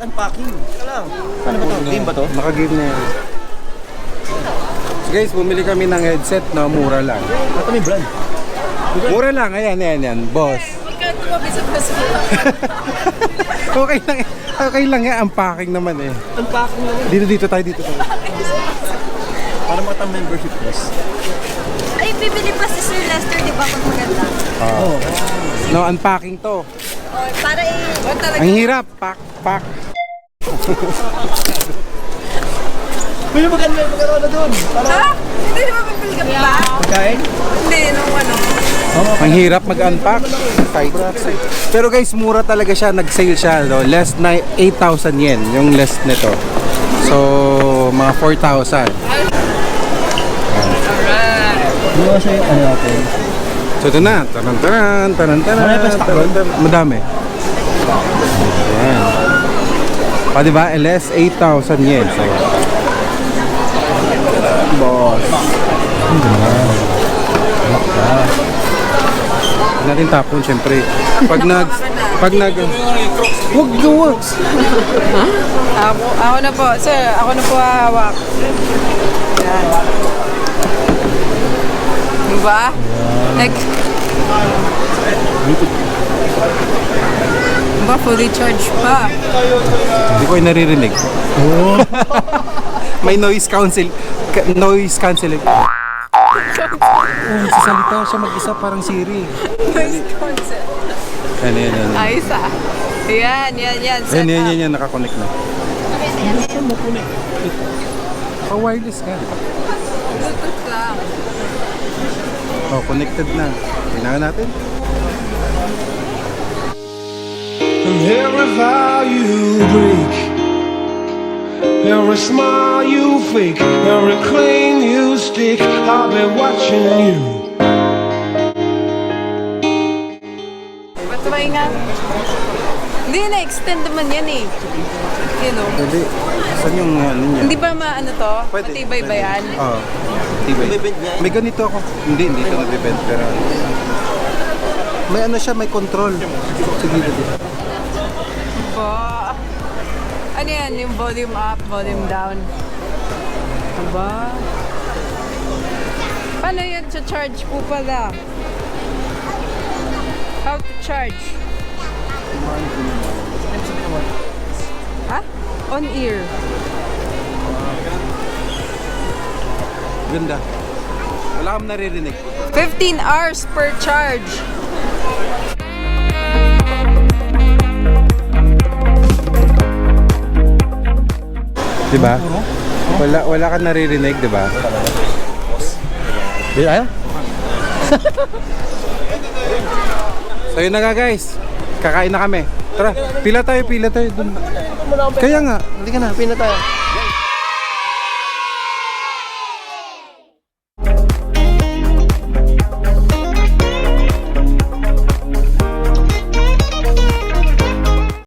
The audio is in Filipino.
unpacking. Alam. Ano ba to? Game ba to? Naka-game na yan. So guys, bumili kami ng headset na mura lang. Ito may brand. Mura lang, ayan, boss. Huwag ka tumabi sa basura. Okay lang yan, unpacking naman eh. Unpacking naman. Dito tayo. Para mga membership plus. Ay, bibili pa si Sir Lester, di ba? Kung maganda. No, unpacking to. Oh, para Ang hirap, pack. May maganda na doon. Ha? Hindi naman bibili ka pa? Pagkain? Hindi, nung ano. Ang hirap mag-unpack. Pero guys, mura talaga siya. Nag-sale siya. No? Less na 8,000 yen. Yung less nito. So, mga 4,000. Ano siya yung ano natin? So, ito na. Madami. Ayan. Pa, diba? LS, 8,000 yen. So, boss. Natin tapon, syempre. Pag nag... Wag works. Ako na po, sir. Ako na po hawak. Yan. Diba? Like... Diba? Fully charged pa. Hindi ko yung naririnig. May noise cancelling. Sasalita siya mag-isa parang Siri. Noise cancel. Yan. Ayos ah. Yan. Set up. Yan, nakakonect na. Pa-wireless nga, di ba? Bluetooth lang. Oh, connected na. Tingnan natin. And every vow you break, every smile you fake, every claim you stick, I'll be watching you. Ba't ba nga? Hindi, na-extend naman yan eh. You know? Pwede. Saan yung ano niya? Hindi ba maano to? Pwede. Matibay ba yan? Oo. Tibay. May ganito ako. Hindi ito nag-bend. Pero may ano siya, may control. Sige, Ba? Ano yan? Yung volume up, volume down. Aba? Paano yun sa charge po pala? How to charge? Ha? On ear. Ganda. Wala kang naririnig. 15 hours per charge. Diba? Wala kang naririnig, diba? Ayaw? So yun na nga guys. Kakain na kami. Tara, pila tayo dun. Kaya nga. Hindi ka na, pina tayo.